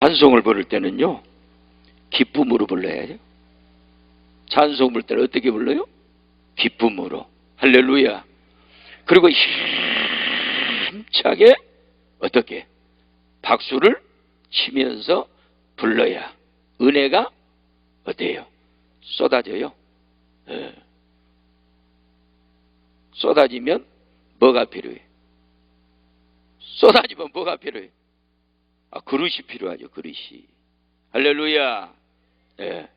찬송을 부를 때는요, 기쁨으로 불러야 해요. 찬송 부를 때는 어떻게 불러요? 기쁨으로. 할렐루야. 그리고 힘차게 어떻게? 박수를 치면서 불러야 은혜가 어때요? 쏟아져요. 네. 쏟아지면 뭐가 필요해? 쏟아지면 뭐가 필요해? 그릇이 필요하죠. 그릇이. 할렐루야. 네.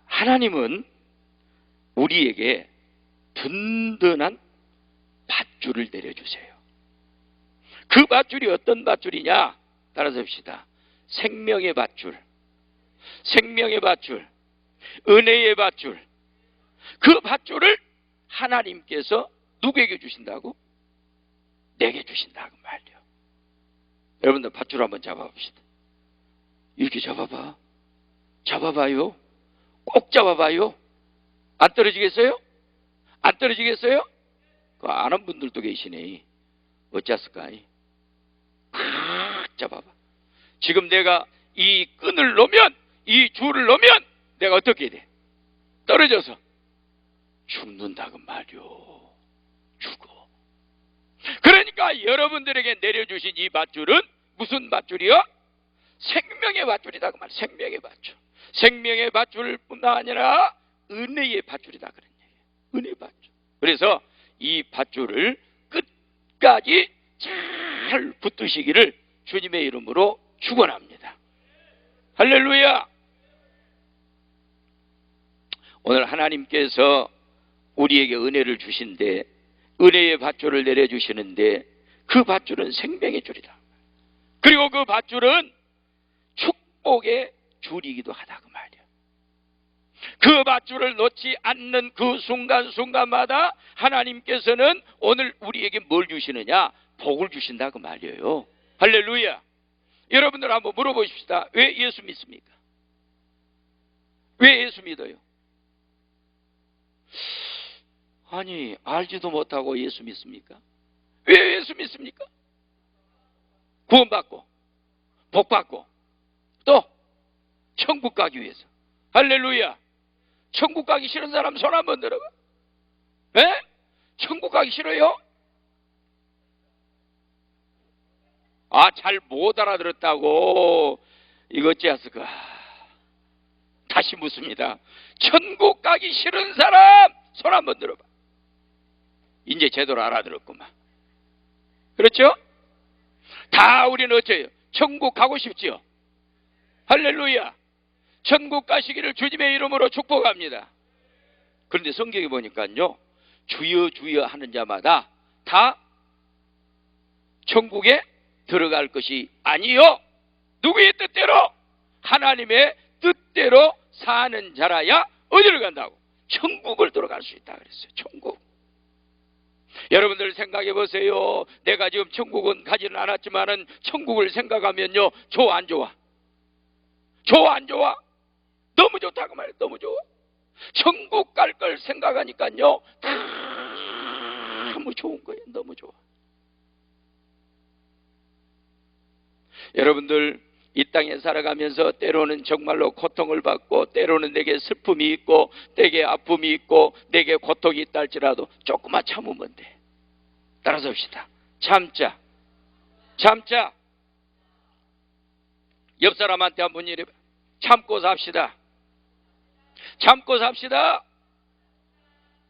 하나님은 우리에게 든든한 밧줄을 내려주세요. 그 밧줄이 어떤 밧줄이냐? 따라서 봅시다. 생명의 밧줄, 생명의 밧줄, 은혜의 밧줄. 그 밧줄을 하나님께서 누구에게 주신다고? 내게 주신다고 말이요. 여러분들 밧줄 한번 잡아봅시다. 이렇게 잡아봐. 잡아봐요. 꼭 잡아봐요. 안 떨어지겠어요? 안 떨어지겠어요? 그거 아는 분들도 계시네. 어쩌을까? 잡아봐. 지금 내가 이 끈을 놓으면, 이 줄을 놓으면 내가 어떻게 돼? 떨어져서 죽는다고 말이요. 죽어. 그러니까 여러분들에게 내려주신 이 밧줄은 무슨 밧줄이요? 생명의 밧줄이다 그 말이에요. 생명의 밧줄. 생명의 밧줄뿐만 아니라 은혜의 밧줄이다 그런 얘기예요. 은혜의 밧줄. 그래서 이 밧줄을 끝까지 잘 붙드시기를 주님의 이름으로 축원합니다. 할렐루야. 오늘 하나님께서 우리에게 은혜를 주신데, 은혜의 밧줄을 내려주시는데, 그 밧줄은 생명의 줄이다. 그리고 그 밧줄은 축복의 줄이기도 하다 그 말이야. 그 밧줄을 놓지 않는 그 순간순간마다 하나님께서는 오늘 우리에게 뭘 주시느냐? 복을 주신다 그 말이에요. 할렐루야. 여러분들 한번 물어보십시다. 왜 예수 믿습니까? 왜 예수 믿어요? 아니, 알지도 못하고 예수 믿습니까? 왜 예수 믿습니까? 구원받고, 복받고, 또 천국 가기 위해서. 할렐루야. 천국 가기 싫은 사람 손 한번 들어봐. 에? 천국 가기 싫어요? 잘 못 알아들었다고. 이거 어찌했을까? 다시 묻습니다. 천국 가기 싫은 사람 손 한번 들어봐. 이제 제대로 알아들었구만. 그렇죠? 다 우리는 어째요? 천국 가고 싶지요? 할렐루야. 천국 가시기를 주님의 이름으로 축복합니다. 그런데 성경에 보니까요, 주여 주여 하는 자마다 다 천국에 들어갈 것이 아니요, 누구의 뜻대로? 하나님의 뜻대로 사는 자라야 어디를 간다고? 천국을 들어갈 수 있다 그랬어요. 천국. 여러분들 생각해 보세요. 내가 지금 천국은 가지는 않았지만은 천국을 생각하면요, 좋아 안 좋아? 좋아 안 좋아? 너무 좋다고 말이에요. 너무 좋아. 천국 갈 걸 생각하니까요, 너무 좋은 거예요. 너무 좋아. 여러분들 이 땅에 살아가면서 때로는 정말로 고통을 받고, 때로는 내게 슬픔이 있고, 내게 아픔이 있고, 내게 고통이 있다 할지라도 조금만 참으면 돼. 따라서 합시다. 참자. 참자. 옆 사람한테 한번 이래, 참고 삽시다. 참고 삽시다.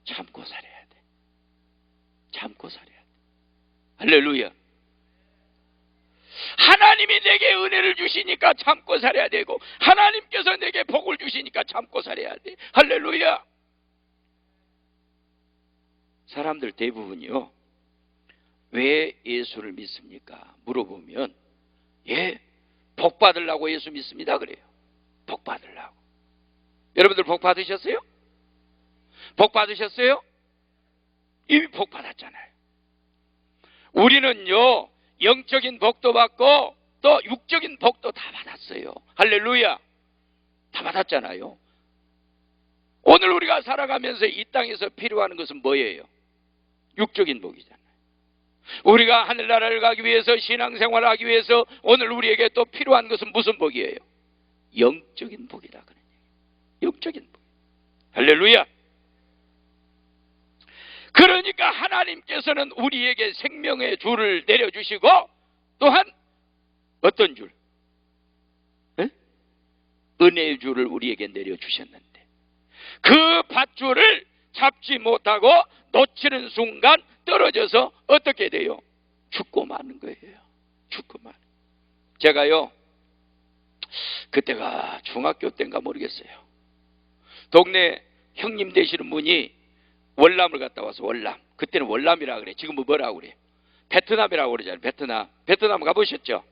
참고 살아야 돼. 참고 살아야 돼. 할렐루야. 하나님이 내게 은혜를 주시니까 참고 살아야 되고, 하나님께서 내게 복을 주시니까 참고 살아야 돼. 할렐루야. 사람들 대부분이요, 왜 예수를 믿습니까? 물어보면, 복 받으려고 예수 믿습니다 그래요. 복 받으려고. 여러분들 복 받으셨어요? 복 받으셨어요? 이미 복 받았잖아요. 우리는요, 영적인 복도 받고 또 육적인 복도 다 받았어요. 할렐루야. 다 받았잖아요. 오늘 우리가 살아가면서 이 땅에서 필요한 것은 뭐예요? 육적인 복이잖아요. 우리가 하늘나라를 가기 위해서, 신앙생활을 하기 위해서 오늘 우리에게 또 필요한 것은 무슨 복이에요? 영적인 복이다. 그런 얘기예요. 영적인 복. 할렐루야. 그러니까 하나님께서는 우리에게 생명의 줄을 내려주시고, 또한 어떤 줄? 에? 은혜의 줄을 우리에게 내려주셨는데, 그 밧줄을 잡지 못하고 놓치는 순간 떨어져서 어떻게 돼요? 죽고 마는 거예요. 죽고 마는. 제가요, 그때가 중학교 때인가 모르겠어요. 동네 형님 되시는 분이 월남을 갔다 와서, 월남, 그때는 월남이라고 그래. 지금은 뭐라고 그래? 베트남이라고 그러잖아요. 베트남. 베트남 가보셨죠?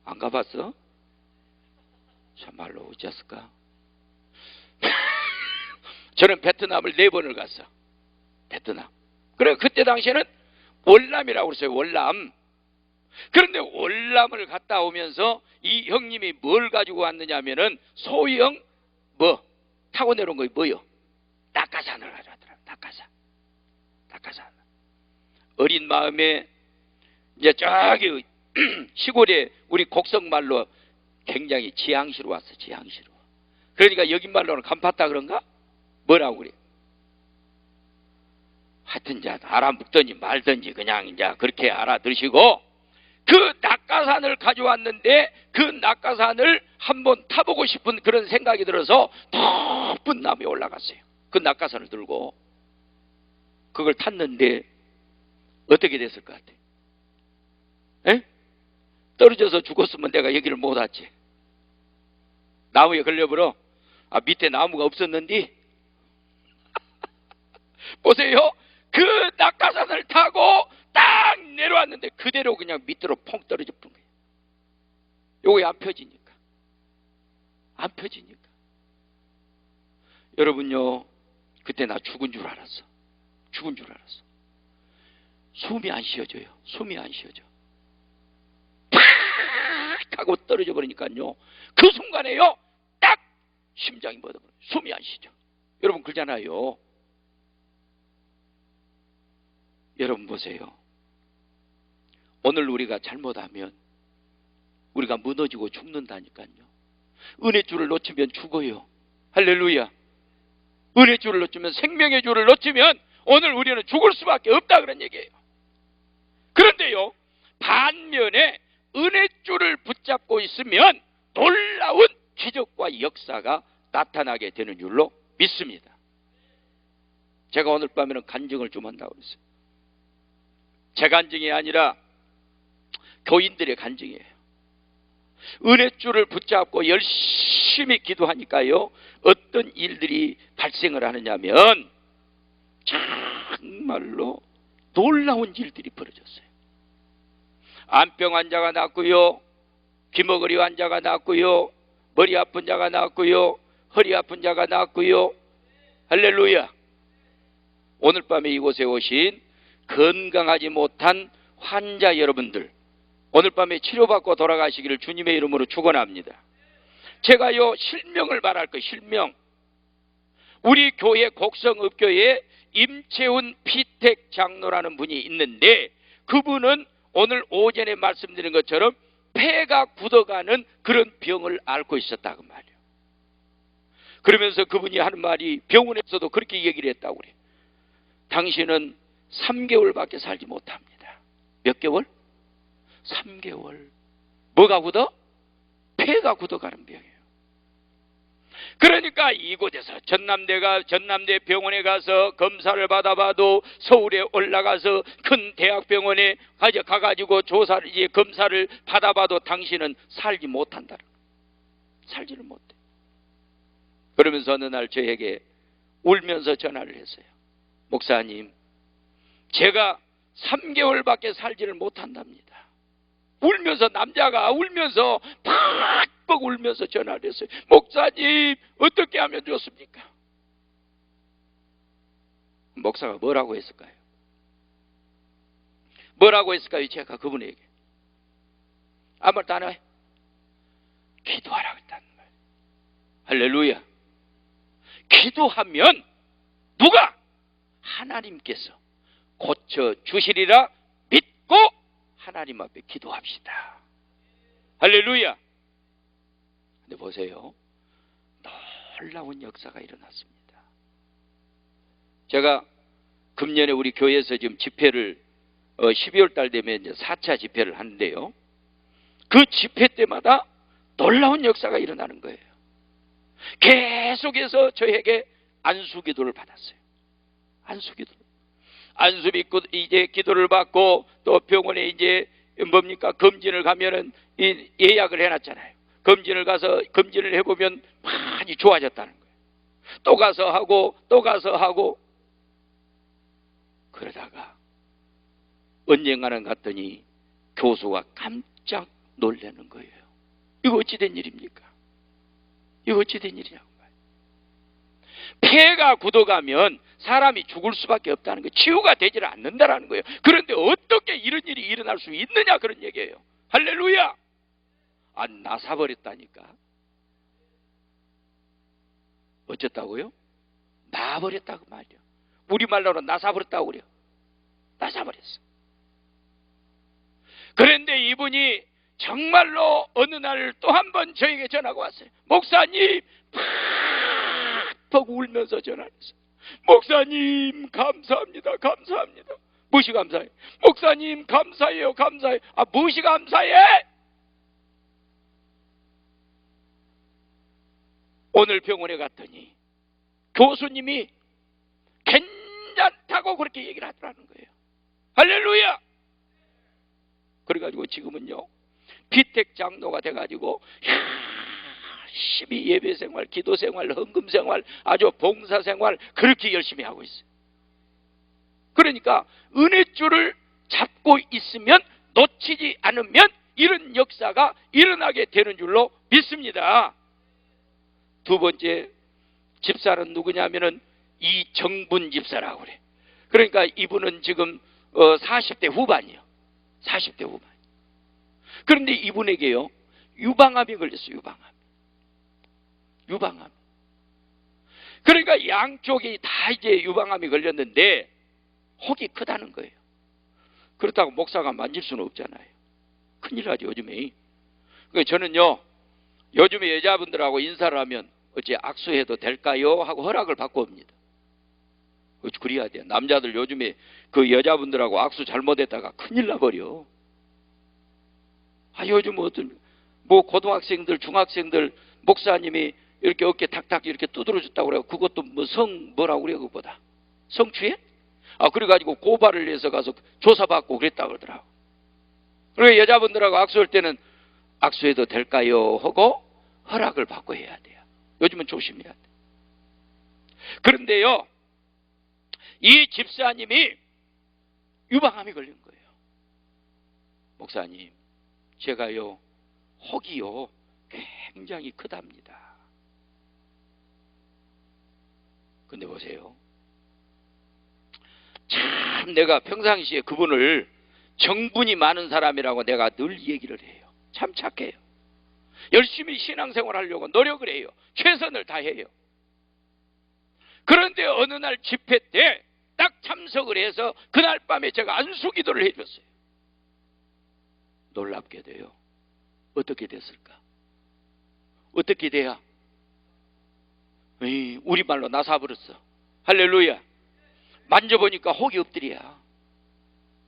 안 가봤어? 참말로 어찌했을까? 저는 베트남을 4번을 갔어. 베트남. 그래, 그때 당시에는 월남이라고 그랬어요. 월남. 그런데 월남을 갔다 오면서 이 형님이 뭘 가지고 왔느냐 하면은 소형 타고 내려온 거 뭐요? 낙하산을 가져왔더라고요. 낙하산. 어린 마음에 이제 저기 시골에 우리 곡성말로 굉장히 지향시로 왔어. 지향시로. 그러니까 여기 말로는 간팠다 그런가? 뭐라고 그래? 하여튼 이제 알아먹든지 말든지 그냥 이제 그렇게 알아들으시고, 그 낙하산을 가져왔는데 그 낙하산을 한번 타보고 싶은 그런 생각이 들어서 높은 나무에 올라갔어요. 그 낙하산을 들고 그걸 탔는데 어떻게 됐을 것 같아? 에? 떨어져서 죽었으면 내가 여기를 못 왔지. 나무에 걸려버려. 밑에 나무가 없었는데 보세요. 그 낙하산을 타고 딱 내려왔는데 그대로 그냥 밑으로 퐁 떨어져 버린 거예요. 요게 안 펴지니까. 여러분요, 그때 나 죽은 줄 알았어. 숨이 안 쉬어져요. 팍 하고 떨어져 버리니까요, 그 순간에요, 딱 심장이 멎어버려요. 숨이 안 쉬죠. 여러분 그러잖아요. 여러분 보세요. 오늘 우리가 잘못하면 우리가 무너지고 죽는다니까요. 은혜줄을 놓치면 죽어요. 할렐루야. 은혜줄을 놓치면, 생명의 줄을 놓치면 오늘 우리는 죽을 수밖에 없다 그런 얘기예요. 그런데요, 반면에 은혜줄을 붙잡고 있으면 놀라운 기적과 역사가 나타나게 되는 줄로 믿습니다. 제가 오늘 밤에는 간증을 좀 한다고 그랬어요. 제 간증이 아니라 교인들의 간증이에요. 은혜줄을 붙잡고 열심히 기도하니까요, 어떤 일들이 발생을 하느냐면 정말로 놀라운 일들이 벌어졌어요. 암병 환자가 낫고요, 귀머거리 환자가 낫고요, 머리 아픈 자가 낫고요, 허리 아픈 자가 낫고요. 할렐루야. 오늘 밤에 이곳에 오신 건강하지 못한 환자 여러분들, 오늘 밤에 치료받고 돌아가시기를 주님의 이름으로 축원합니다. 제가요, 실명을 말할 거예요. 실명. 우리 교회 곡성읍교회에 임채훈 피택 장로라는 분이 있는데, 그분은 오늘 오전에 말씀드린 것처럼 폐가 굳어가는 그런 병을 앓고 있었다고 말이에요. 그러면서 그분이 하는 말이, 병원에서도 그렇게 얘기를 했다고 그래요. 당신은 3개월밖에 살지 못합니다. 몇 개월? 3개월. 뭐가 굳어? 폐가 굳어가는 병이에요. 그러니까 이곳에서 전남대 병원에 가서 검사를 받아봐도, 서울에 올라가서 큰 대학병원에 가가지고 검사를 받아봐도 당신은 살지 못한다. 살지를 못해. 그러면서 어느 날 저에게 울면서 전화를 했어요. 목사님, 제가 3개월밖에 살지를 못한답니다. 울면서, 남자가 울면서 팍팍 울면서 전화를 했어요. 목사님, 어떻게 하면 좋습니까? 목사가 뭐라고 했을까요? 제가 그분에게 아무 말도 안 해. 기도하라고 했다는 거예요. 할렐루야. 기도하면 누가? 하나님께서 고쳐 주시리라 믿고 하나님 앞에 기도합시다. 할렐루야. 근데 보세요, 놀라운 역사가 일어났습니다. 제가 금년에 우리 교회에서 지금 집회를 12월 달 되면 이제 4차 집회를 하는데요, 그 집회 때마다 놀라운 역사가 일어나는 거예요. 계속해서 저에게 안수기도를 받았어요. 안수 믿고 이제 기도를 받고, 또 병원에 이제 뭡니까, 검진을 가면은 예약을 해놨잖아요. 검진을 가서 검진을 해보면 많이 좋아졌다는 거예요. 또 가서 하고 그러다가 언젠가는 갔더니 교수가 깜짝 놀라는 거예요. 이거 어찌 된 일입니까? 이거 어찌 된 일이냐고. 폐가 굳어가면 사람이 죽을 수밖에 없다는 거예요. 치유가 되지를 않는다라는 거예요. 그런데 어떻게 이런 일이 일어날 수 있느냐, 그런 얘기예요. 할렐루야. 나사버렸다니까. 어쨌다고요? 나버렸다고 말이야. 우리말로는 나사버렸다고 그래요. 나사버렸어. 그런데 이분이 정말로 어느 날 또 한 번 저에게 전화가 왔어요. 목사님, 팍 울면서 전화했어요. 목사님, 감사합니다. 무엇이 감사해? 목사님, 감사해요. 무엇이 감사해? 오늘 병원에 갔더니 교수님이 괜찮다고 그렇게 얘기를 하더라는 거예요. 할렐루야. 그래가지고 지금은요, 비택장로가 돼가지고 열심히 예배생활, 기도생활, 헌금생활, 아주 봉사생활 그렇게 열심히 하고 있어요. 그러니까 은혜줄을 잡고 있으면, 놓치지 않으면 이런 역사가 일어나게 되는 줄로 믿습니다. 두 번째 집사는 누구냐면은 이정분 집사라고 그래. 그러니까 이분은 지금 40대 후반이요. 40대 후반. 그런데 이분에게요, 유방암이 걸렸어요. 유방암. 그러니까 양쪽이 다 이제 유방암이 걸렸는데 혹이 크다는 거예요. 그렇다고 목사가 만질 수는 없잖아요. 큰일 나죠, 요즘에. 그러니까 저는요, 요즘에 여자분들하고 인사를 하면 어찌 악수해도 될까요? 하고 허락을 받고 옵니다. 그래야 돼요. 남자들 요즘에 그 여자분들하고 악수 잘못했다가 큰일 나버려. 요즘 어떤 고등학생들, 중학생들 목사님이 이렇게 어깨 탁탁 이렇게 두드려줬다고 그래요. 그것도 뭐라고 그래요, 그거보다 성추행? 그래가지고 고발을 해서 가서 조사받고 그랬다고 그러더라고. 그러니까 여자분들하고 악수할 때는 악수해도 될까요? 하고 허락을 받고 해야 돼요. 요즘은 조심해야 돼. 그런데요, 이 집사님이 유방암이 걸린 거예요. 목사님, 제가요, 혹이요 굉장히 크답니다. 근데 보세요, 참 내가 평상시에 그분을 정분이 많은 사람이라고 내가 늘 얘기를 해요. 참 착해요. 열심히 신앙생활 하려고 노력을 해요. 최선을 다해요. 그런데 어느 날 집회 때 딱 참석을 해서 그날 밤에 제가 안수기도를 해줬어요. 놀랍게도요, 어떻게 됐을까? 어떻게 돼야? 우리말로 나사버렸어. 할렐루야. 만져보니까 혹이 엎드려야.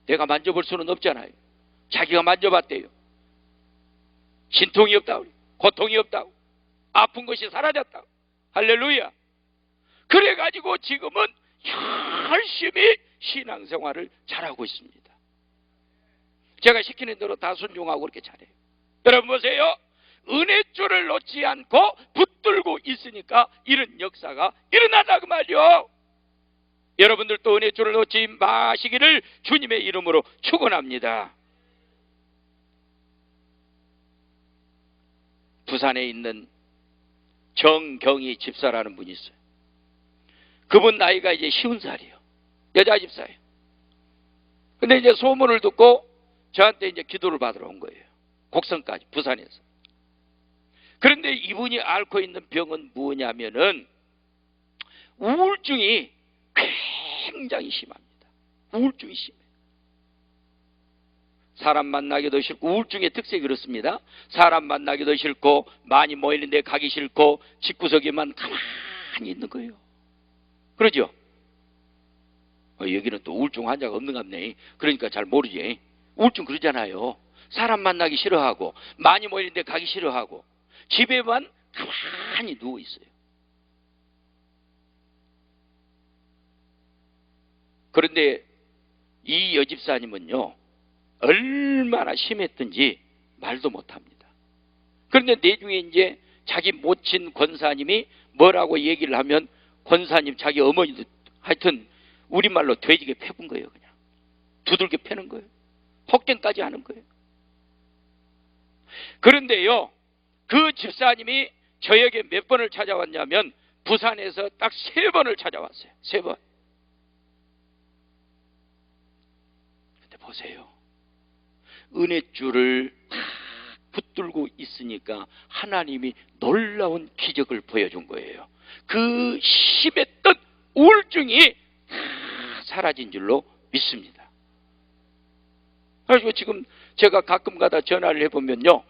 내가 만져볼 수는 없잖아요. 자기가 만져봤대요. 진통이 없다고, 고통이 없다고, 아픈 것이 사라졌다고. 할렐루야. 그래가지고 지금은 열심히 신앙생활을 잘하고 있습니다. 제가 시키는 대로 다 순종하고 그렇게 잘해요. 여러분 보세요, 은혜줄을 놓지 않고 붙들고 있으니까 이런 역사가 일어나다 그 말이요. 여러분들도 은혜줄을 놓지 마시기를 주님의 이름으로 축원합니다. 부산에 있는 정경희 집사라는 분이 있어요. 그분 나이가 이제 50살이에요. 여자 집사예요. 근데 이제 소문을 듣고 저한테 이제 기도를 받으러 온 거예요. 곡성까지, 부산에서. 그런데 이분이 앓고 있는 병은 뭐냐면은 우울증이 굉장히 심합니다. 우울증이 심해. 사람 만나기도 싫고, 우울증의 특색이 그렇습니다. 사람 만나기도 싫고, 많이 모이는 데 가기 싫고, 집구석에만 가만히 있는 거예요. 그러죠? 여기는 또 우울증 환자가 없는가 보네. 그러니까 잘 모르지. 우울증 그러잖아요. 사람 만나기 싫어하고, 많이 모이는 데 가기 싫어하고, 집에만 가만히 누워 있어요. 그런데 이 여집사님은요, 얼마나 심했든지 말도 못합니다. 그런데 내중에 이제 자기 모친 권사님이 뭐라고 얘기를 하면, 권사님 자기 어머니도 하여튼 우리말로 돼지게 패본 거예요. 그냥 두들겨 패는 거예요. 폭행까지 하는 거예요. 그런데요, 그 집사님이 저에게 몇 번을 찾아왔냐면 부산에서 딱 3번을 찾아왔어요. 3번. 근데 보세요, 은혜줄을 다 붙들고 있으니까 하나님이 놀라운 기적을 보여준 거예요. 그 심했던 우울증이 다 사라진 줄로 믿습니다. 그래서 지금 제가 가끔 가다 전화를 해보면요,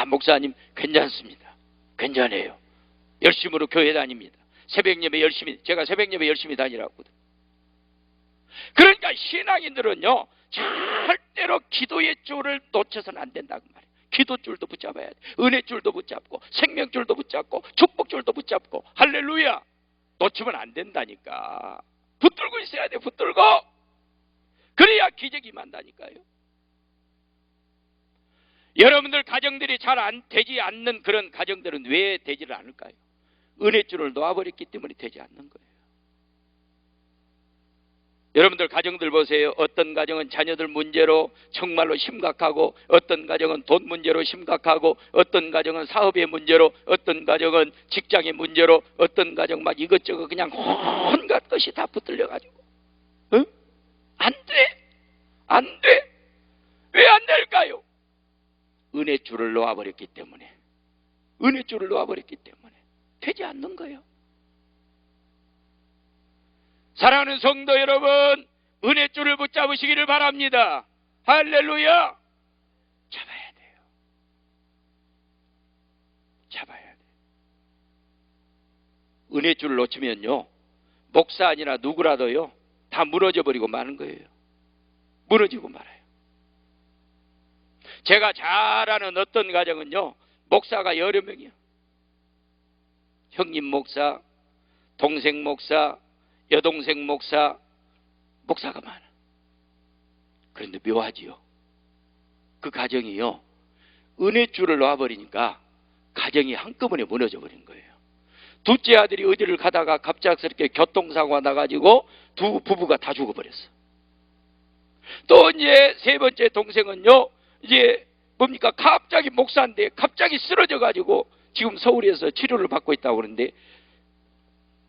목사님 괜찮습니다. 괜찮아요. 열심으로 교회 다닙니다. 새벽예배 열심히, 제가 새벽예배 열심히 다니라고 하거든. 그러니까 신앙인들은요, 절대로 기도의 줄을 놓쳐서는 안 된다고 말이에요. 기도줄도 붙잡아야 돼. 은혜줄도 붙잡고, 생명줄도 붙잡고, 축복줄도 붙잡고. 할렐루야. 놓치면 안 된다니까. 붙들고 있어야 돼. 붙들고. 그래야 기적이 임한다니까요. 여러분들 가정들이 잘 되지 않는 그런 가정들은 왜 되지를 않을까요? 은혜줄을 놓아버렸기 때문에 되지 않는 거예요. 여러분들 가정들 보세요. 어떤 가정은 자녀들 문제로 정말로 심각하고, 어떤 가정은 돈 문제로 심각하고, 어떤 가정은 사업의 문제로, 어떤 가정은 직장의 문제로, 어떤 가정 막 이것저것 그냥 온갖 것이 다 붙들려가지고, 응? 안 돼. 안 돼. 왜 안 될까요? 은혜줄을 놓아버렸기 때문에. 은혜줄을 놓아버렸기 때문에 되지 않는 거예요. 사랑하는 성도 여러분, 은혜줄을 붙잡으시기를 바랍니다. 할렐루야. 잡아야 돼요. 잡아야 돼요. 은혜줄을 놓치면요, 목사 아니라 누구라도요 다 무너져 버리고 마는 거예요. 무너지고 말아요. 제가 잘 아는 어떤 가정은요, 목사가 여러 명이요. 형님 목사, 동생 목사, 여동생 목사, 목사가 많아. 그런데 묘하지요. 그 가정이요, 은혜줄을 놓아버리니까 가정이 한꺼번에 무너져 버린 거예요. 둘째 아들이 어디를 가다가 갑작스럽게 교통사고가 나가지고 두 부부가 다 죽어버렸어. 또 이제 3번째 동생은요, 이제 뭡니까, 갑자기 목사인데 갑자기 쓰러져가지고 지금 서울에서 치료를 받고 있다고 그러는데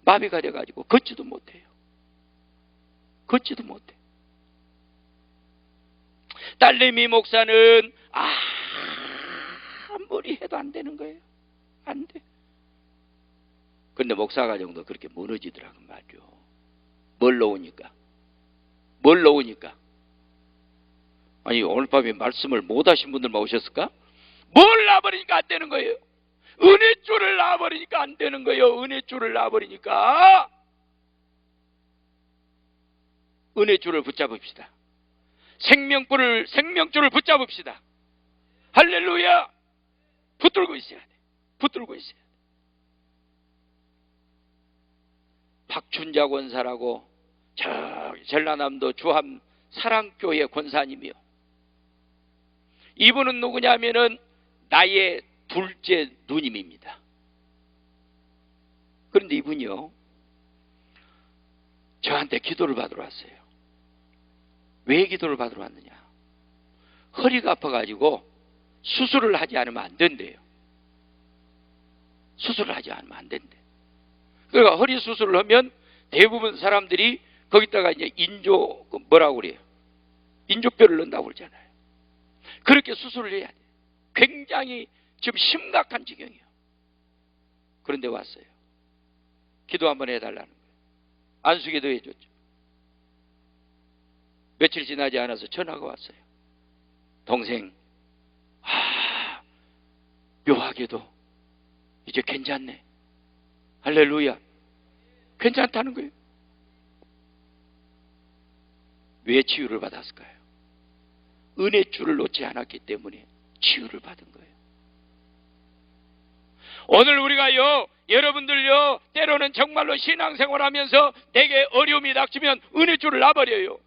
마비가 돼가지고 걷지도 못해요. 걷지도 못해. 딸내미 목사는 아무리 해도 안 되는 거예요. 안 돼. 근데 목사 가정도 그렇게 무너지더라고 말이요. 뭘 놓으니까. 뭘 놓으니까. 아니, 오늘 밤에 말씀을 못 하신 분들만 오셨을까? 뭘 놔버리니까 안 되는 거예요. 은혜줄을 놔버리니까 안 되는 거예요. 은혜줄을 놔버리니까. 은혜줄을 붙잡읍시다. 생명줄을 붙잡읍시다. 할렐루야. 붙들고 있어야 돼. 붙들고 있어야 돼. 박춘자 권사라고 저 전라남도 주함 사랑교회 권사님이요. 이분은 누구냐면은 나의 둘째 누님입니다. 그런데 이분이요, 저한테 기도를 받으러 왔어요. 왜 기도를 받으러 왔느냐? 허리가 아파가지고 수술을 하지 않으면 안 된대요. 수술을 하지 않으면 안 된대. 그러니까 허리 수술을 하면 대부분 사람들이 거기다가 이제 뭐라고 그래요? 인조뼈를 넣는다고 그러잖아요. 그렇게 수술을 해야 돼. 굉장히 지금 심각한 지경이에요. 그런데 왔어요. 기도 한번 해달라는 거예요. 안수기도 해줬죠. 며칠 지나지 않아서 전화가 왔어요. 동생, 묘하게도 이제 괜찮네. 할렐루야. 괜찮다는 거예요. 왜 치유를 받았을까요? 은혜줄을 놓지 않았기 때문에 치유를 받은 거예요. 오늘 우리가요, 여러분들요, 때로는 정말로 신앙생활하면서 내게 어려움이 닥치면 은혜줄을 놔버려요.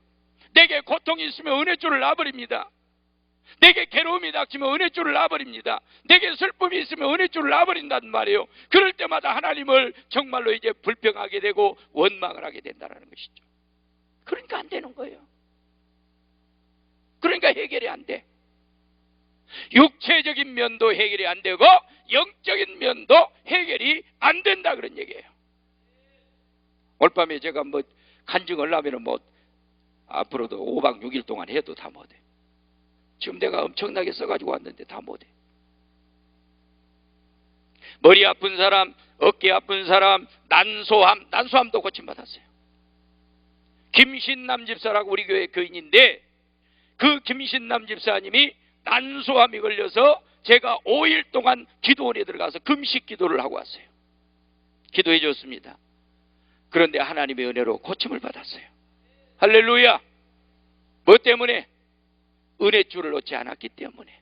내게 고통이 있으면 은혜줄을 놔버립니다. 내게 괴로움이 닥치면 은혜줄을 놔버립니다. 내게 슬픔이 있으면 은혜줄을 놔버린단 말이에요. 그럴 때마다 하나님을 정말로 이제 불평하게 되고 원망을 하게 된다는 것이죠. 그러니까 안 되는 거예요. 그러니까 해결이 안 돼. 육체적인 면도 해결이 안 되고 영적인 면도 해결이 안 된다, 그런 얘기예요. 올 밤에 제가 간증을 하면 앞으로도 5박 6일 동안 해도 다 못해. 지금 내가 엄청나게 써가지고 왔는데 다 못해. 머리 아픈 사람, 어깨 아픈 사람, 난소암도 고침받았어요. 김신남 집사라고 우리 교회 교인인데, 그 김신남 집사님이 난소암이 걸려서 제가 5일 동안 기도원에 들어가서 금식 기도를 하고 왔어요. 기도해 줬습니다. 그런데 하나님의 은혜로 고침을 받았어요. 할렐루야. 뭐 때문에? 은혜줄을 놓지 않았기 때문에.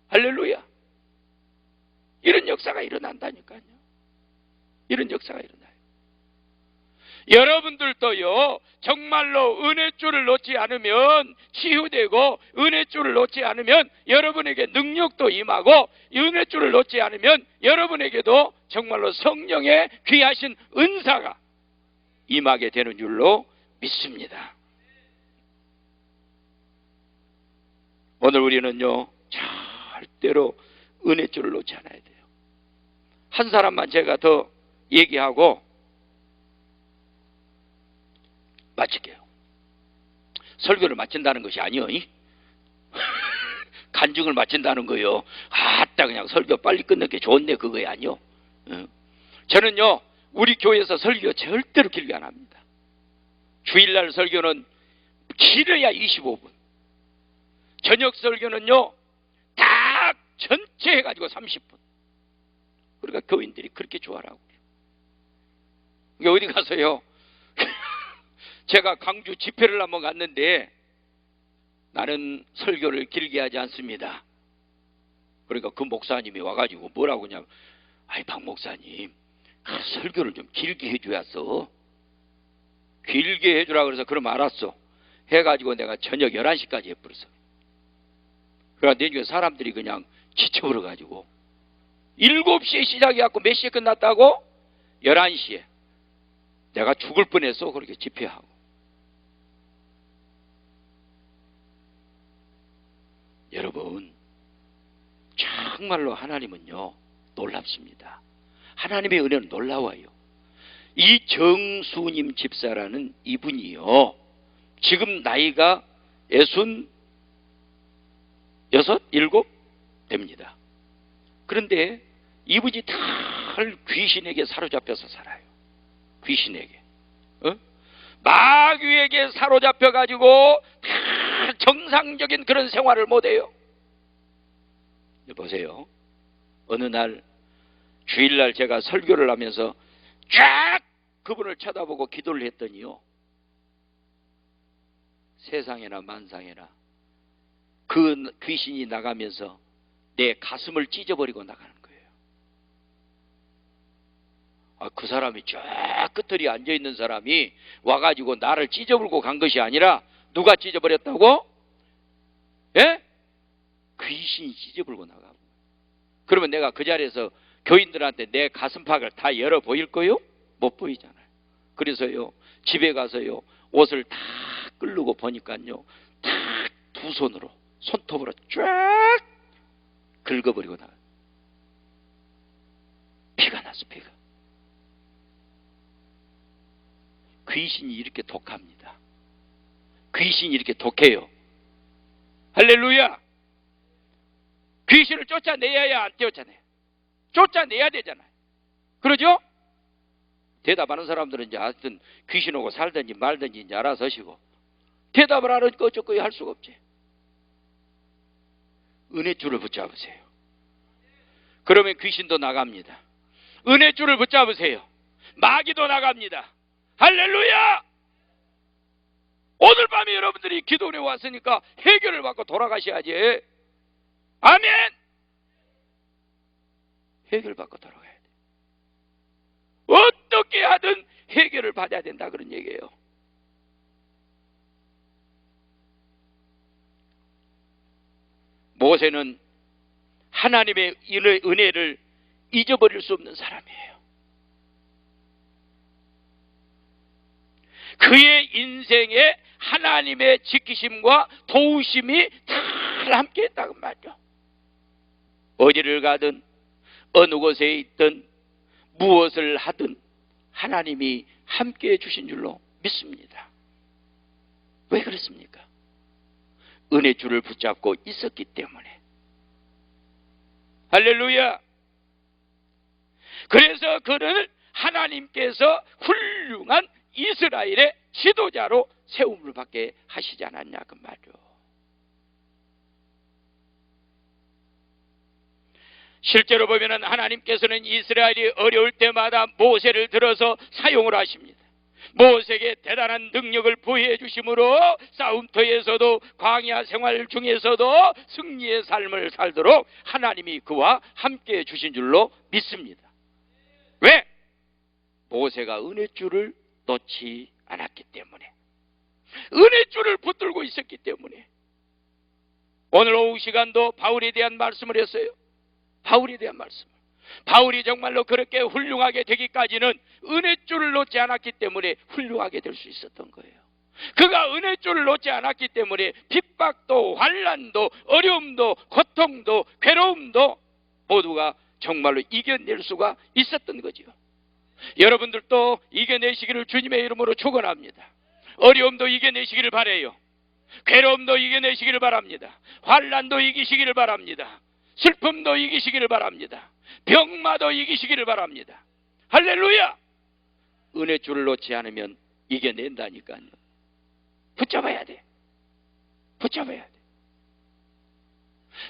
할렐루야. 이런 역사가 일어난다니까요. 이런 역사가 일어나요. 여러분들도요, 정말로 은혜줄을 놓지 않으면 치유되고, 은혜줄을 놓지 않으면 여러분에게 능력도 임하고, 은혜줄을 놓지 않으면 여러분에게도 정말로 성령의 귀하신 은사가 임하게 되는 줄로 믿습니다. 오늘 우리는요, 절대로 은혜줄을 놓지 않아야 돼요. 한 사람만 제가 더 얘기하고 마칠게요. 설교를 마친다는 것이 아니요. 간증을 마친다는 거요. 아따, 그냥 설교 빨리 끝낼 게 좋네, 그거야 아니요. 저는요, 우리 교회에서 설교 절대로 길게 안 합니다. 주일날 설교는 길어야 25분. 저녁 설교는요, 딱 전체 해가지고 30분. 그러니까 교인들이 그렇게 좋아하라고. 어디 가서요, 제가 광주 집회를 한번 갔는데, 나는 설교를 길게 하지 않습니다. 그러니까 그 목사님이 와가지고 뭐라고 그냥, 아이 박 목사님, 그 설교를 좀 길게 해줘야어. 길게 해주라 그래서 그럼 알았어. 해가지고 내가 저녁 11시까지 해버렸어. 그러니까 내중에 사람들이 그냥 지쳐버려가지고 7시에 시작해갖고 몇 시에 끝났다고? 11시에. 내가 죽을 뻔했어. 그렇게 집회하고. 여러분, 정말로 하나님은요, 놀랍습니다. 하나님의 은혜는 놀라워요. 이 정수님 집사라는 이분이요, 지금 나이가 66, 7 됩니다. 그런데 이분이 다 귀신에게 사로잡혀서 살아요. 귀신에게, 마귀에게 사로잡혀가지고 다 정상적인 그런 생활을 못해요. 보세요. 어느 날 주일날 제가 설교를 하면서 쫙 그분을 쳐다보고 기도를 했더니요, 세상에나 만상에나 그 귀신이 나가면서 내 가슴을 찢어버리고 나가는 거예요. 그 사람이 쫙 끝들이 앉아있는 사람이 와가지고 나를 찢어버리고 간 것이 아니라 누가 찢어버렸다고? 예? 귀신이 찢어버리고 나가고. 그러면 내가 그 자리에서 교인들한테 내 가슴팍을 다 열어 보일 거요? 못 보이잖아요. 그래서요, 집에 가서요, 옷을 다 끌고 보니까요, 다 두 손으로, 손톱으로 쫙 긁어버리고 나가요. 피가 났어, 피가. 귀신이 이렇게 독합니다. 귀신이 이렇게 독해요. 할렐루야. 귀신을 쫓아내야 안 쫓아내요? 쫓아내야 되잖아요. 그러죠? 대답하는 사람들은 이제 하여튼 귀신 오고 살든지 말든지 이제 알아서 하시고, 대답을 안 하니까 어쩌고 할 수가 없지. 은혜줄을 붙잡으세요. 그러면 귀신도 나갑니다. 은혜줄을 붙잡으세요. 마귀도 나갑니다. 할렐루야! 오늘 밤에 여러분들이 기도에 왔으니까 해결을 받고 돌아가셔야지. 아멘! 해결받고 돌아가야 돼. 어떻게 하든 해결을 받아야 된다, 그런 얘기예요. 모세는 하나님의 은혜를 잊어버릴 수 없는 사람이에요. 그의 인생에 하나님의 지키심과 도우심이 다 함께 했다고 말이죠. 어디를 가든 어느 곳에 있든 무엇을 하든 하나님이 함께 해주신 줄로 믿습니다. 왜 그렇습니까? 은혜줄을 붙잡고 있었기 때문에. 할렐루야! 그래서 그를 하나님께서 훌륭한 이스라엘의 지도자로 세움을 받게 하시지 않았냐 그 말이요. 실제로 보면은 하나님께서는 이스라엘이 어려울 때마다 모세를 들어서 사용을 하십니다. 모세에게 대단한 능력을 부여해 주심으로 싸움터에서도 광야 생활 중에서도 승리의 삶을 살도록 하나님이 그와 함께 해 주신 줄로 믿습니다. 왜? 모세가 은혜줄을 놓지 않았기 때문에, 은혜줄을 붙들고 있었기 때문에. 오늘 오후 시간도 바울에 대한 말씀을 했어요. 바울에 대한 말씀. 바울이 정말로 그렇게 훌륭하게 되기까지는 은혜줄을 놓지 않았기 때문에 훌륭하게 될 수 있었던 거예요. 그가 은혜줄을 놓지 않았기 때문에 핍박도 환난도 어려움도 고통도 괴로움도 모두가 정말로 이겨낼 수가 있었던 거지요. 여러분들도 이겨내시기를 주님의 이름으로 축원합니다. 어려움도 이겨내시기를 바라요. 괴로움도 이겨내시기를 바랍니다. 환난도 이기시기를 바랍니다. 슬픔도 이기시기를 바랍니다. 병마도 이기시기를 바랍니다. 할렐루야! 은혜줄을 놓지 않으면 이겨낸다니까요. 붙잡아야 돼. 붙잡아야 돼.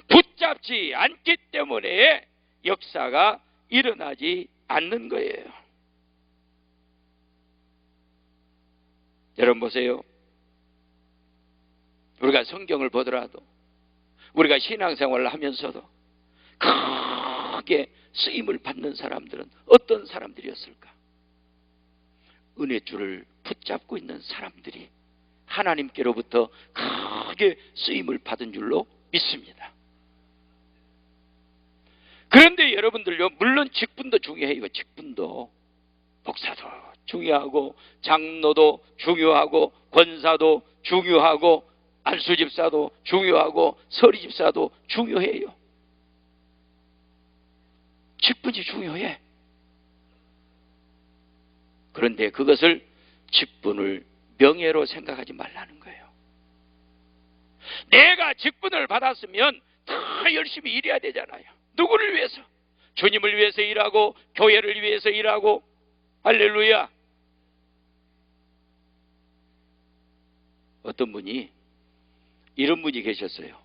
붙잡지 않기 때문에 역사가 일어나지 않는 거예요. 여러분 보세요. 우리가 성경을 보더라도, 우리가 신앙생활을 하면서도 크게 쓰임을 받는 사람들은 어떤 사람들이었을까? 은혜줄을 붙잡고 있는 사람들이 하나님께로부터 크게 쓰임을 받은 줄로 믿습니다. 그런데 여러분들요, 물론 직분도 중요해요. 직분도. 목사도 중요하고 장로도 중요하고 권사도 중요하고 안수집사도 중요하고 서리집사도 중요해요. 직분이 중요해. 그런데 그것을 직분을 명예로 생각하지 말라는 거예요. 내가 직분을 받았으면 다 열심히 일해야 되잖아요. 누구를 위해서? 주님을 위해서 일하고 교회를 위해서 일하고. 할렐루야. 어떤 분이 이런 분이 계셨어요.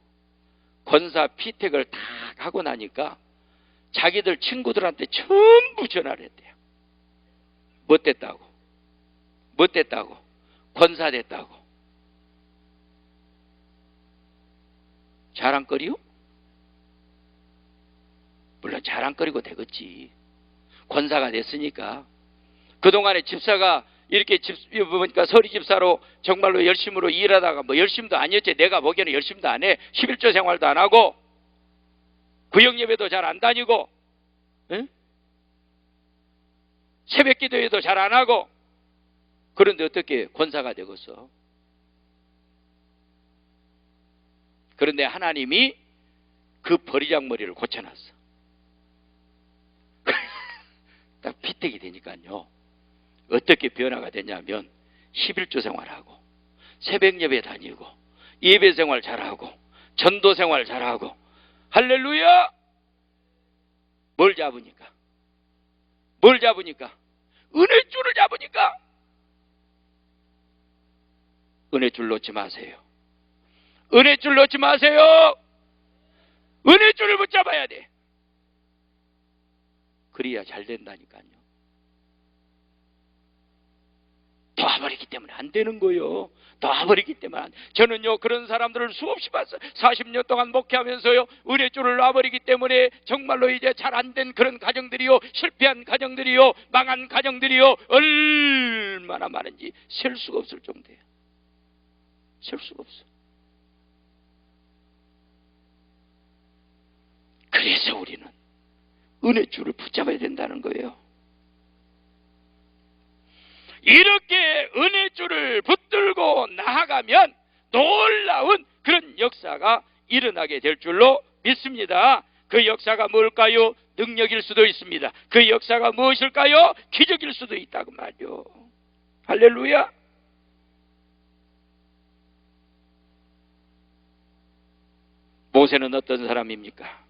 권사 피택을 다 하고 나니까 자기들 친구들한테 전부 전화를 했대요. 못됐다고, 못됐다고, 권사 됐다고. 자랑거리요? 물론 자랑거리고 되겠지. 권사가 됐으니까. 그동안에 집사가 이렇게 보니까 서리집사로 정말로 열심으로 일하다가 뭐 열심도 아니었지. 내가 보기에는 열심도 안 해. 11조 생활도 안 하고 구역예배도 잘 안 다니고, 응? 새벽기도회도 잘 안 하고. 그런데 어떻게 권사가 되겠어? 그런데 하나님이 그 버리장머리를 고쳐놨어. 딱 피택이 되니까요. 어떻게 변화가 되냐면 11조 생활하고 새벽예배 다니고 예배 생활 잘하고 전도 생활 잘하고. 할렐루야! 뭘 잡으니까? 뭘 잡으니까? 은혜줄을 잡으니까. 은혜줄 놓지 마세요. 은혜줄 놓지 마세요. 은혜줄을 붙잡아야 돼. 그래야 잘 된다니까요. 놔버리기 때문에 안 되는 거예요. 놔버리기 때문에 저는요 그런 사람들을 수없이 봤어요. 40년 동안 목회하면서요 은혜줄을 놔버리기 때문에 정말로 이제 잘 안 된 그런 가정들이요, 실패한 가정들이요, 망한 가정들이요 얼마나 많은지 셀 수가 없을 정도예요. 셀 수가 없어. 그래서 우리는 은혜줄을 붙잡아야 된다는 거예요. 이렇게 은혜줄을 붙들고 나아가면 놀라운 그런 역사가 일어나게 될 줄로 믿습니다. 그 역사가 뭘까요? 능력일 수도 있습니다. 그 역사가 무엇일까요? 기적일 수도 있다고 말이요. 할렐루야. 모세는 어떤 사람입니까?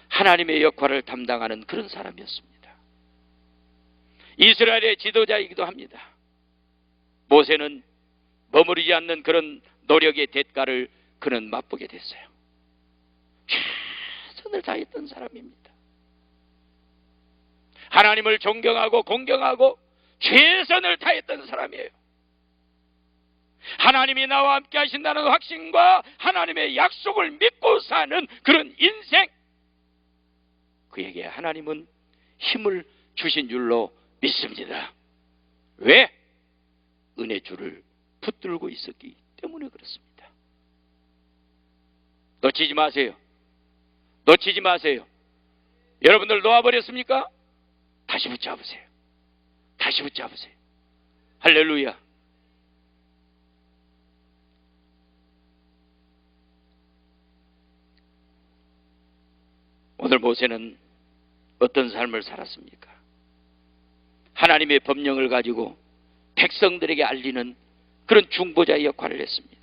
하나님의 역할을 담당하는 그런 사람이었습니다. 이스라엘의 지도자이기도 합니다. 모세는 머무르지 않는 그런 노력의 대가를 그는 맛보게 됐어요. 최선을 다했던 사람입니다. 하나님을 존경하고 공경하고 최선을 다했던 사람이에요. 하나님이 나와 함께 하신다는 확신과 하나님의 약속을 믿고 사는 그런 인생, 그에게 하나님은 힘을 주신 줄로 믿습니다. 왜? 은혜줄을 붙들고 있었기 때문에 그렇습니다. 놓치지 마세요. 놓치지 마세요. 여러분들 놓아버렸습니까? 다시 붙잡으세요. 다시 붙잡으세요. 할렐루야. 오늘 모세는 어떤 삶을 살았습니까? 하나님의 법령을 가지고 백성들에게 알리는 그런 중보자의 역할을 했습니다.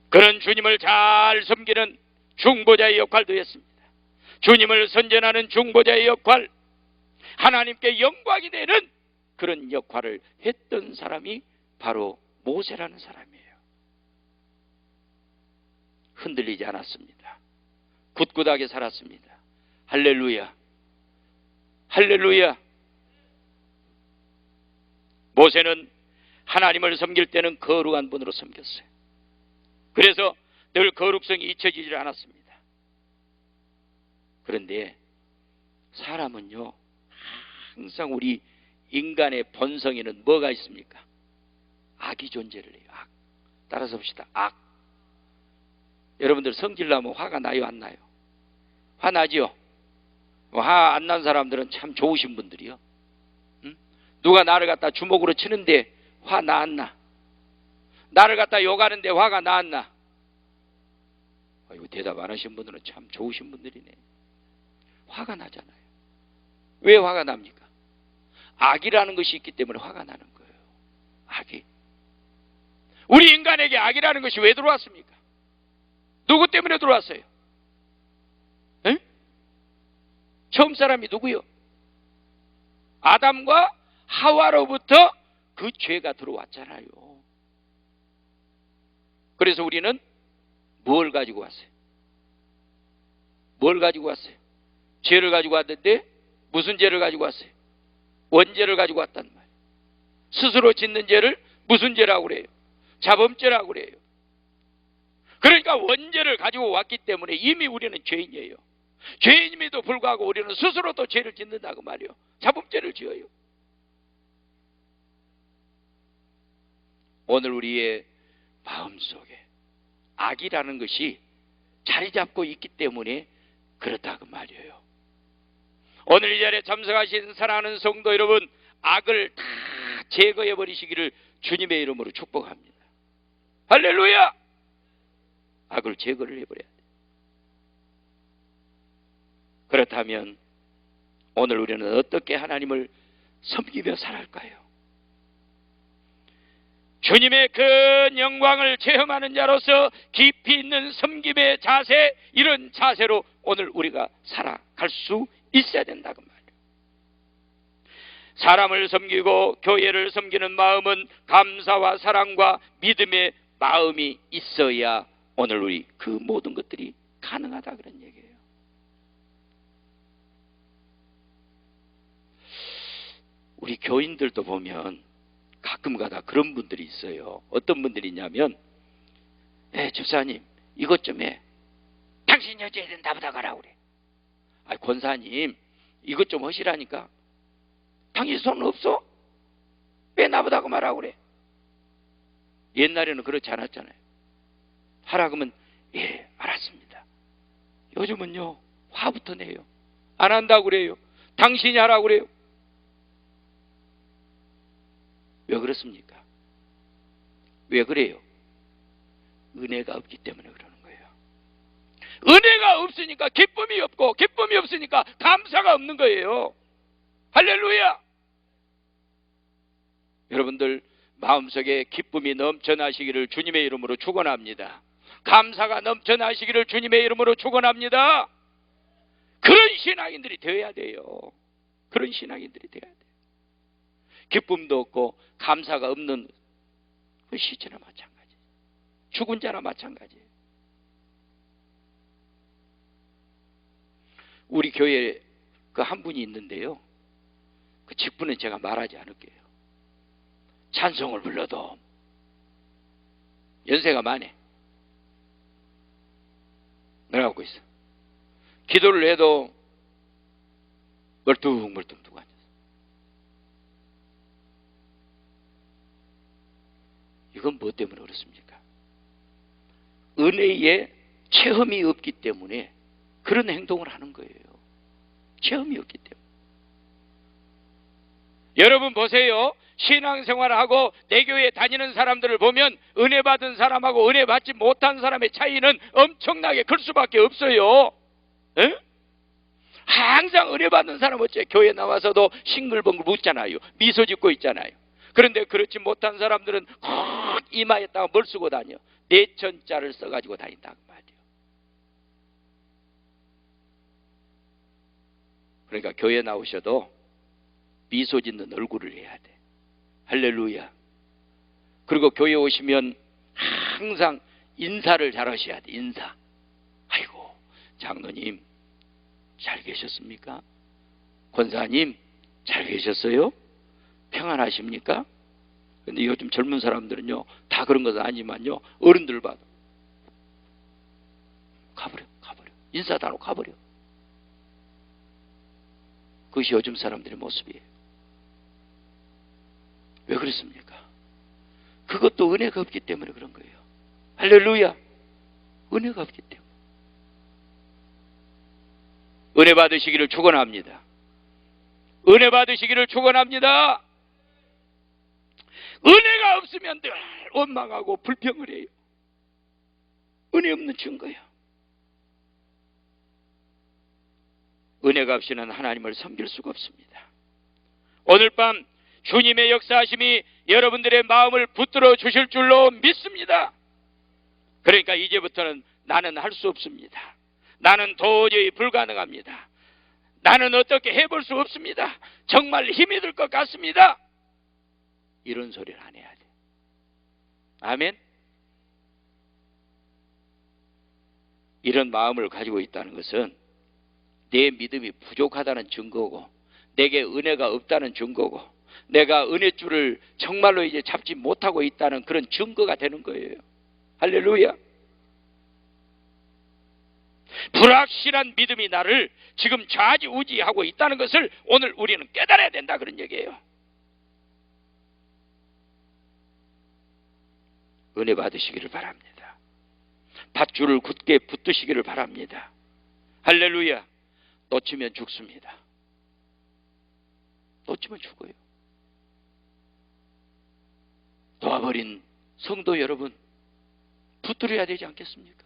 그런 주님을 잘 섬기는 중보자의 역할도 했습니다. 주님을 선전하는 중보자의 역할, 하나님께 영광이 되는 그런 역할을 했던 사람이 바로 모세라는 사람이에요. 흔들리지 않았습니다. 굳굳하게 살았습니다. 할렐루야. 할렐루야. 모세는 하나님을 섬길 때는 거룩한 분으로 섬겼어요. 그래서 늘 거룩성이 잊혀지지 않았습니다. 그런데 사람은요 항상 우리 인간의 본성에는 뭐가 있습니까? 악이 존재를 해요. 악. 따라서 봅시다. 악. 여러분들 성질나면 화가 나요, 안 나요? 화나죠? 화 안 난 사람들은 참 좋으신 분들이요. 응? 누가 나를 갖다 주먹으로 치는데 화 나 안 나? 나를 갖다 욕하는데 화가 나 안 나? 이거 대답 안 하신 분들은 참 좋으신 분들이네. 화가 나잖아요. 왜 화가 납니까? 악이라는 것이 있기 때문에 화가 나는 거예요. 악이. 우리 인간에게 악이라는 것이 왜 들어왔습니까? 누구 때문에 들어왔어요? 에? 처음 사람이 누구요? 아담과 하와로부터 그 죄가 들어왔잖아요. 그래서 우리는 뭘 가지고 왔어요? 뭘 가지고 왔어요? 죄를 가지고 왔는데 무슨 죄를 가지고 왔어요? 원죄를 가지고 왔단 말이에요. 스스로 짓는 죄를 무슨 죄라고 그래요? 자범죄라고 그래요. 그러니까 원죄를 가지고 왔기 때문에 이미 우리는 죄인이에요. 죄인임에도 불구하고 우리는 스스로 또 죄를 짓는다고 말이에요. 자범죄를 지어요. 오늘 우리의 마음속에 악이라는 것이 자리 잡고 있기 때문에 그렇다고 말이에요. 오늘 이 자리에 참석하신 사랑하는 성도 여러분, 악을 다 제거해 버리시기를 주님의 이름으로 축복합니다. 할렐루야! 악을 제거를 해버려야 돼. 그렇다면 오늘 우리는 어떻게 하나님을 섬기며 살아갈까요? 주님의 큰 영광을 체험하는 자로서 깊이 있는 섬김의 자세, 이런 자세로 오늘 우리가 살아갈 수 있어야 된다고 말이에요. 사람을 섬기고 교회를 섬기는 마음은 감사와 사랑과 믿음의 마음이 있어야 오늘 우리 그 모든 것들이 가능하다 그런 얘기예요. 우리 교인들도 보면 가끔가다 그런 분들이 있어요. 어떤 분들이 있냐면 집사님 이것 좀 해. 당신이 어찌해야 된다 보다 가라 그래. 권사님 이것 좀 하시라니까. 당신 손 없어? 왜 나보다 그 말하고 그래? 옛날에는 그렇지 않았잖아요. 하라 그러면 예 알았습니다. 요즘은요 화부터 내요. 안 한다고 그래요. 당신이 하라고 그래요. 왜 그렇습니까? 왜 그래요? 은혜가 없기 때문에 그러는 거예요. 은혜가 없으니까 기쁨이 없고, 기쁨이 없으니까 감사가 없는 거예요. 할렐루야! 여러분들 마음속에 기쁨이 넘쳐나시기를 주님의 이름으로 축원합니다. 감사가 넘쳐나시기를 주님의 이름으로 축원합니다. 그런 신앙인들이 되어야 돼요. 그런 신앙인들이 되어야 돼요. 기쁨도 없고 감사가 없는 그 시체나 마찬가지, 죽은 자나 마찬가지예요. 우리 교회에 그 한 분이 있는데요, 그 직분은 제가 말하지 않을게요. 찬송을 불러도 연세가 많네. 내려가고 있어. 기도를 해도 멀뚱멀뚱 두고 앉았어. 이건 뭐 때문에 그렇습니까? 은혜의 체험이 없기 때문에 그런 행동을 하는 거예요. 체험이 없기 때문에. 여러분 보세요. 신앙생활을 하고 내 교회에 다니는 사람들을 보면 은혜 받은 사람하고 은혜 받지 못한 사람의 차이는 엄청나게 클 수밖에 없어요. 에? 항상 은혜 받는 사람은 어째 교회 나와서도 싱글벙글 웃잖아요. 미소 짓고 있잖아요. 그런데 그렇지 못한 사람들은 콕 이마에다가 뭘 쓰고 다녀? 내천자를 써가지고 다닌다 그 말이에요. 그러니까 교회 나오셔도 미소 짓는 얼굴을 해야 돼. 할렐루야. 그리고 교회 오시면 항상 인사를 잘 하셔야 돼. 인사. 아이고 장로님 잘 계셨습니까? 권사님 잘 계셨어요? 평안하십니까? 근데 요즘 젊은 사람들은요 다 그런 것은 아니지만요, 어른들 봐도 가버려 인사도 안 하고 가버려. 그것이 요즘 사람들의 모습이에요. 왜 그렇습니까? 그것도 은혜가 없기 때문에 그런 거예요. 할렐루야. 은혜가 없기 때문에. 은혜 받으시기를 축원합니다. 은혜 받으시기를 축원합니다. 은혜가 없으면 늘 원망하고 불평을 해요. 은혜 없는 증거예요. 은혜가 없이는 하나님을 섬길 수가 없습니다. 오늘 밤 주님의 역사하심이 여러분들의 마음을 붙들어 주실 줄로 믿습니다. 그러니까 이제부터는 나는 할 수 없습니다. 나는 도저히 불가능합니다. 나는 어떻게 해볼 수 없습니다. 정말 힘이 들 것 같습니다. 이런 소리를 안 해야 돼. 아멘. 이런 마음을 가지고 있다는 것은 내 믿음이 부족하다는 증거고, 내게 은혜가 없다는 증거고, 내가 은혜줄을 정말로 이제 잡지 못하고 있다는 그런 증거가 되는 거예요. 할렐루야. 불확실한 믿음이 나를 지금 좌지우지하고 있다는 것을 오늘 우리는 깨달아야 된다 그런 얘기예요. 은혜 받으시기를 바랍니다. 밧줄을 굳게 붙드시기를 바랍니다. 할렐루야. 놓치면 죽습니다. 놓치면 죽어요. 놓아버린 성도 여러분, 붙들어야 되지 않겠습니까?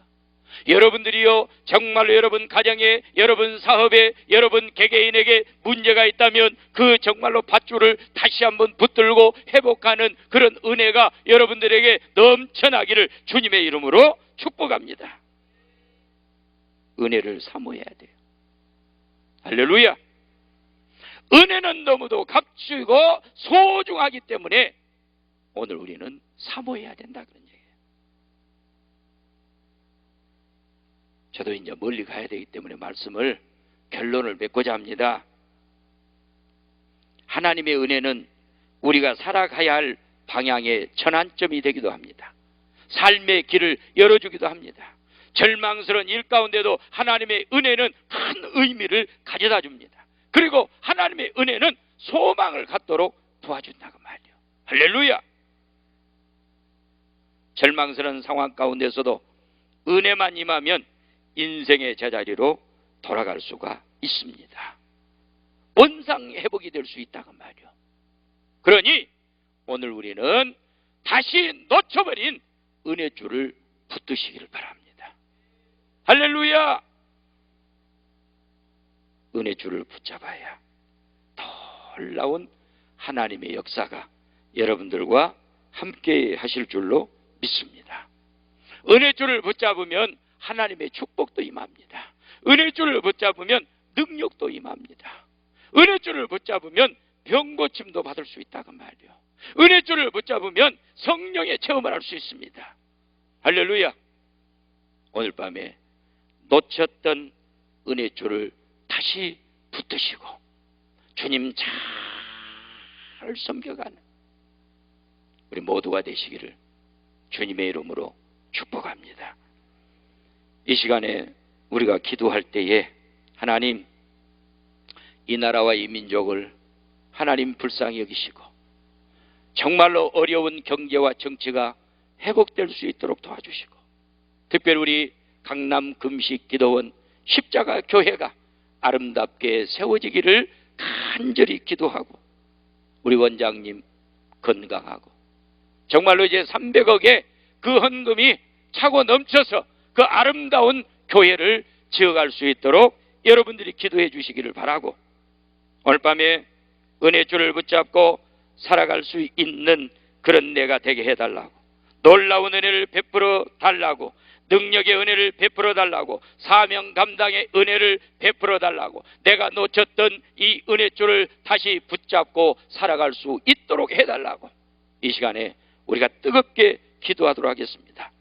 여러분들이요 정말로 여러분 가정에, 여러분 사업에, 여러분 개개인에게 문제가 있다면 그 정말로 밧줄을 다시 한번 붙들고 회복하는 그런 은혜가 여러분들에게 넘쳐나기를 주님의 이름으로 축복합니다. 은혜를 사모해야 돼요. 할렐루야. 은혜는 너무도 값지고 소중하기 때문에 오늘 우리는 사모해야 된다 그런 얘기예요. 저도 이제 멀리 가야 되기 때문에 말씀을 결론을 맺고자 합니다. 하나님의 은혜는 우리가 살아가야 할 방향의 전환점이 되기도 합니다. 삶의 길을 열어주기도 합니다. 절망스러운 일 가운데도 하나님의 은혜는 큰 의미를 가져다 줍니다. 그리고 하나님의 은혜는 소망을 갖도록 도와준다고 말이요. 할렐루야. 절망스러운 상황 가운데서도 은혜만 임하면 인생의 제자리로 돌아갈 수가 있습니다. 본상 회복이 될 수 있다고 말이요. 그러니 오늘 우리는 다시 놓쳐버린 은혜줄을 붙드시기를 바랍니다. 할렐루야. 은혜줄을 붙잡아야 놀라운 하나님의 역사가 여러분들과 함께 하실 줄로 믿습니다. 은혜줄을 붙잡으면 하나님의 축복도 임합니다. 은혜줄을 붙잡으면 능력도 임합니다. 은혜줄을 붙잡으면 병고침도 받을 수 있다고 말이요. 은혜줄을 붙잡으면 성령의 체험을 할 수 있습니다. 할렐루야. 오늘 밤에 놓쳤던 은혜줄을 다시 붙드시고 주님 잘 섬겨가는 우리 모두가 되시기를 주님의 이름으로 축복합니다. 이 시간에 우리가 기도할 때에 하나님, 이 나라와 이 민족을 하나님 불쌍히 여기시고 정말로 어려운 경제와 정치가 회복될 수 있도록 도와주시고, 특별히 우리 강남 금식 기도원 십자가 교회가 아름답게 세워지기를 간절히 기도하고, 우리 원장님 건강하고 정말로 이제 300억의 그 헌금이 차고 넘쳐서 그 아름다운 교회를 지어갈 수 있도록 여러분들이 기도해 주시기를 바라고, 오늘 밤에 은혜줄을 붙잡고 살아갈 수 있는 그런 내가 되게 해달라고, 놀라운 은혜를 베풀어 달라고, 능력의 은혜를 베풀어 달라고, 사명 감당의 은혜를 베풀어 달라고, 내가 놓쳤던 이 은혜줄을 다시 붙잡고 살아갈 수 있도록 해달라고 이 시간에 우리가 뜨겁게 기도하도록 하겠습니다.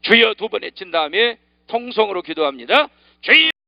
주여 두 번 외친 다음에 통성으로 기도합니다. 주여.